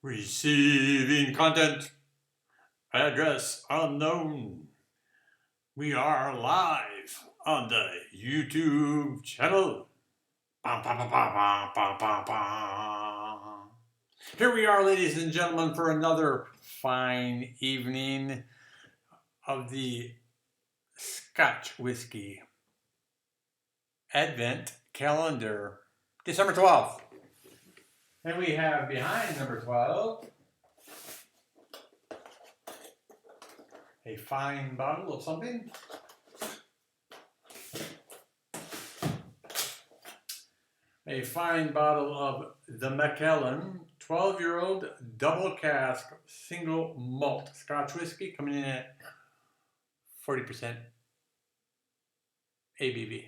Receiving content. Address unknown. We are live on the YouTube channel. Bah, bah, bah, bah, bah, bah, bah. Here we are, ladies and gentlemen, for another fine evening of the Scotch Whisky Advent Calendar, December 12th. And we have behind number 12 a fine bottle of something. A fine bottle of the Macallan 12-year-old double cask single malt Scotch whiskey, coming in at 40% ABV.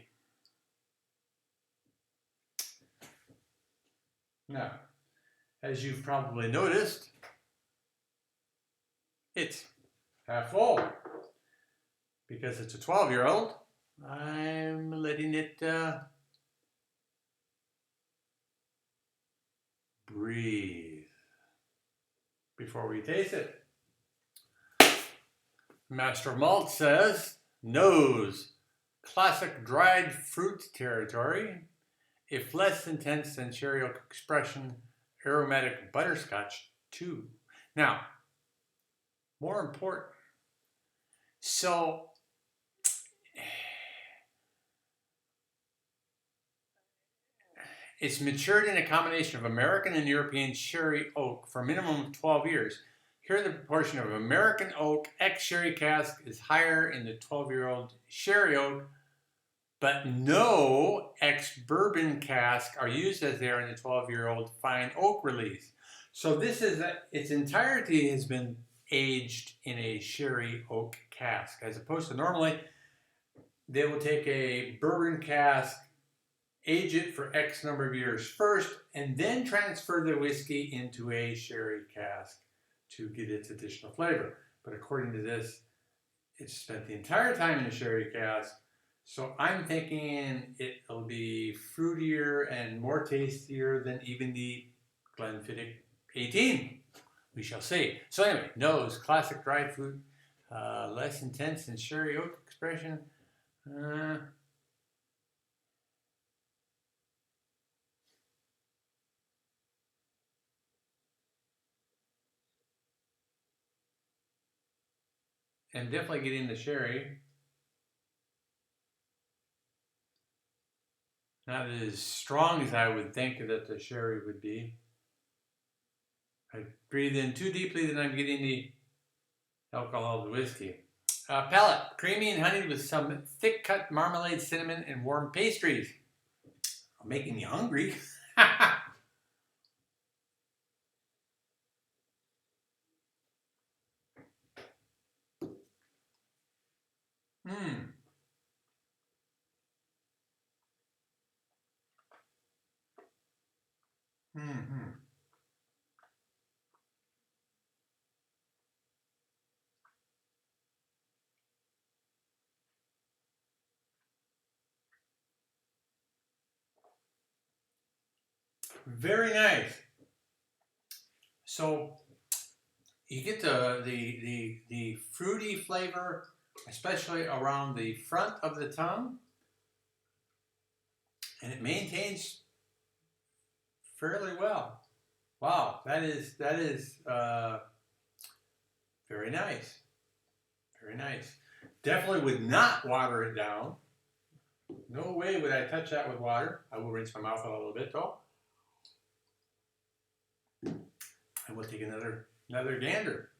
Now, as you've probably noticed, it's half full. Because it's a 12-year-old, I'm letting it breathe before we taste it. Master of Malt says, nose, classic dried fruit territory, if less intense than cherry oak expression, aromatic butterscotch too. Now, more important, so it's matured in a combination of American and European sherry oak for a minimum of 12 years. Here the proportion of American oak ex-sherry cask is higher in the 12-year-old sherry oak, but no ex-bourbon cask are used as they are in the 12-year-old fine oak release. So this is, its entirety has been aged in a sherry oak cask, as opposed to normally they will take a bourbon cask, age it for X number of years first, and then transfer the whiskey into a sherry cask to get its additional flavor. But according to this, it's spent the entire time in a sherry cask. So I'm thinking it'll be fruitier and more tastier than even the Glenfiddich 18. We shall see. So anyway, nose, classic dried fruit, less intense than sherry oak expression. And definitely getting the sherry. Not as strong as I would think that the sherry would be. I breathe in too deeply, then I'm getting the alcohol of the whiskey. Palate, creamy and honeyed with some thick cut marmalade, cinnamon, and warm pastries. Making me hungry. Very nice. So you get the fruity flavor, especially around the front of the tongue, and it maintains fairly well. Wow, that is very nice. Very nice. Definitely would not water it down. No way would I touch that with water. I will rinse my mouth out a little bit though. And we'll take another gander.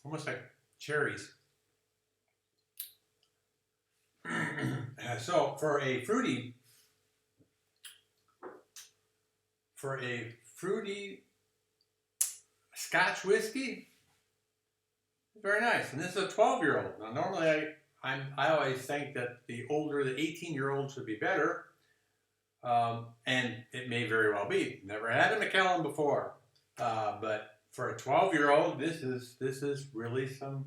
Almost like cherries. So for a fruity Scotch whiskey, Very nice. And this is a 12-year-old. Now, normally I always think that the older, the 18-year-olds would be better. And it may very well be. Never had a Macallan before. But for a 12-year-old, this is really some,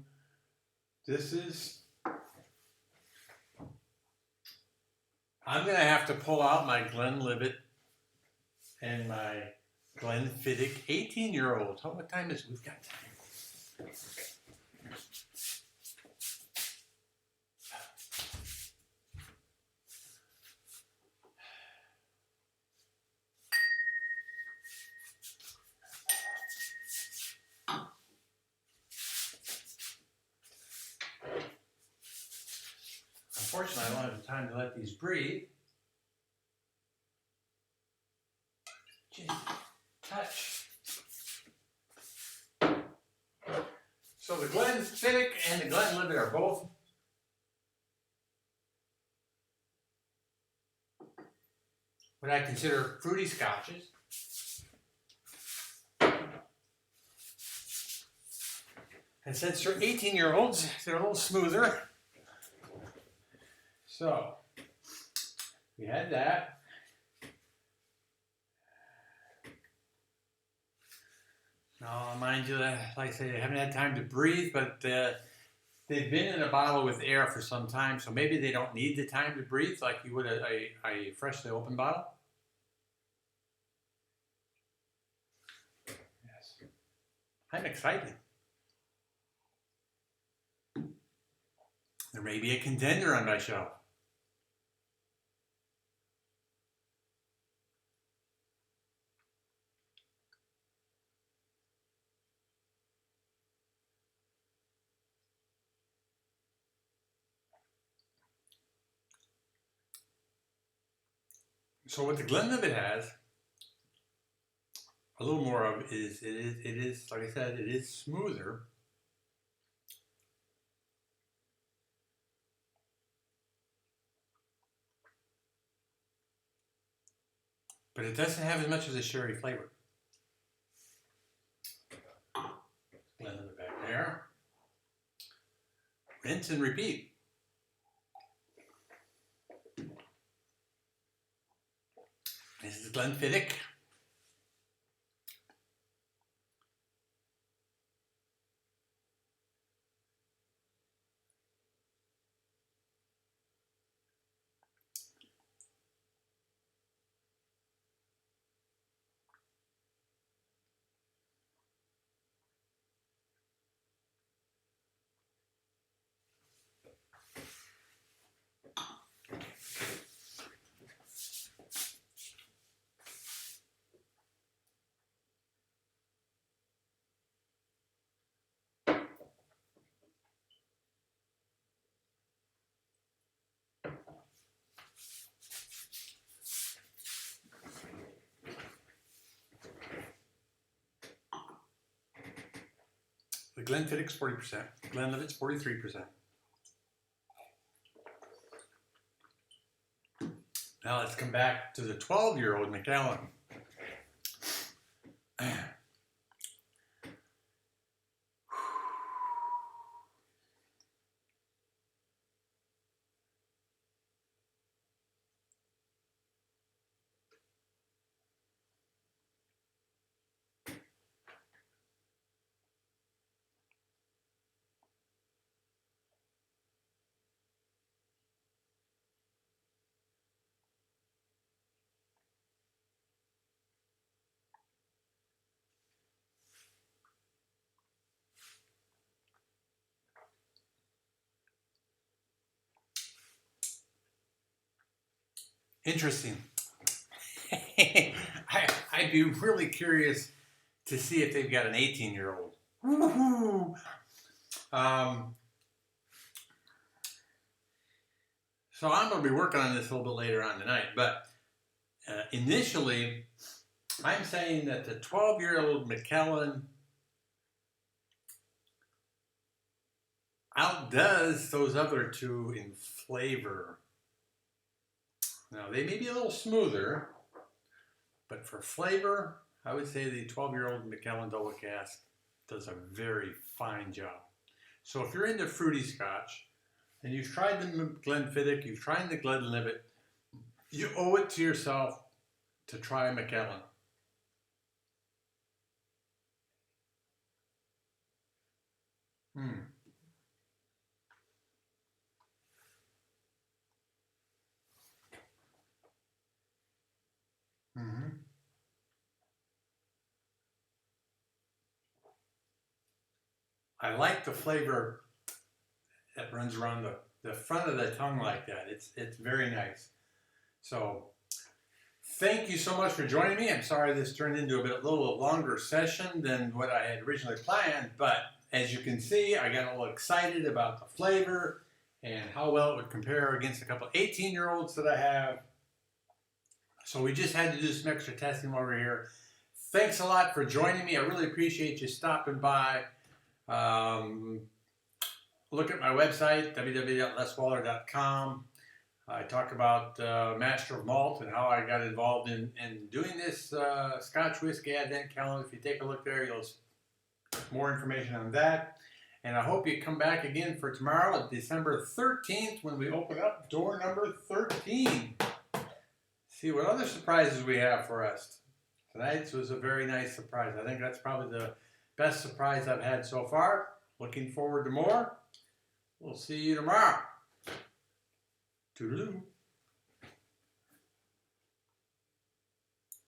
I'm going to have to pull out my Glenlivet and my Glenfiddich 18-year-old. What time is it? We've got time. Unfortunately, I don't have time to let these breathe. Just touch. So the Glenfiddich and the Glenlivet are both what I consider fruity scotches. And since they're 18-year-olds, they're a little smoother. So, we had that. Now, mind you, like I say, I haven't had time to breathe, but they've been in a bottle with air for some time, so maybe they don't need the time to breathe like you would a freshly opened bottle. Yes. I'm excited. There may be a contender on my shelf. So what the Glenlivet has a little more of is it is like I said, it is smoother. But it doesn't have as much of the sherry flavor. Glenlivet back there. Rinse and repeat. This is Glenfiddich. The Glenfiddich's 40%, Glenlivet's 43%. Now let's come back to the 12-year-old Macallan. Interesting. I'd be really curious to see if they've got an 18-year-old. So I'm going to be working on this a little bit later on tonight, but initially, I'm saying that the 12-year-old Macallan outdoes those other two in flavor. Now, they may be a little smoother, but for flavor, I would say the 12-year-old Macallan Double Cask does a very fine job. So if you're into fruity Scotch, and you've tried the Glenfiddich, you've tried the Glenlivet, you owe it to yourself to try Macallan. Mm. Mm-hmm. I like the flavor that runs around the front of the tongue like that. It's very nice. So thank you so much for joining me. I'm sorry this turned into a little longer session than what I had originally planned, but as you can see, I got a little excited about the flavor and how well it would compare against a couple 18-year-olds that I have. So we just had to do some extra testing over here. Thanks a lot for joining me. I really appreciate you stopping by. Look at my website, www.leswaller.com. I talk about Master of Malt and how I got involved in doing this Scotch Whisky Advent Calendar. If you take a look there, you'll get more information on that. And I hope you come back again for tomorrow, December 13th, when we open up door number 13. See what other surprises we have for us. Tonight's was a very nice surprise. I think that's probably the best surprise I've had so far. Looking forward to more. We'll see you tomorrow. Toodaloo.